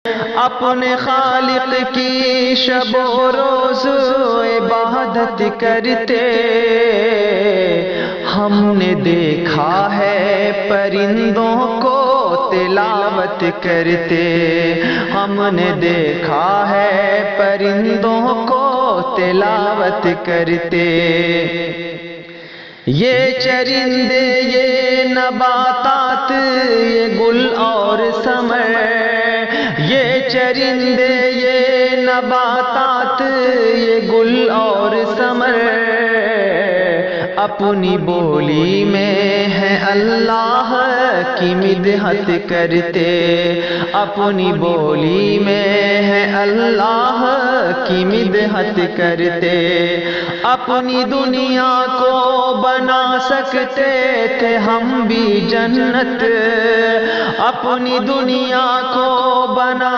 اپنے خالق کی شب و روز عبادت کرتے، ہم نے دیکھا ہے پرندوں کو تلاوت کرتے، ہم نے دیکھا ہے پرندوں کو تلاوت کرتے۔ یہ چرندے، یہ نباتات، یہ گل اور ثمر، یہ چرندے، یہ نباتات، یہ گل اور ثمر، اپنی بولی میں ہے اللہ کی مدحت کرتے، اپنی بولی میں ہے اللہ کی مدحت کرتے۔ اپنی دنیا کو بنا سکتے تھے ہم بھی جنت، اپنی دنیا کو بنا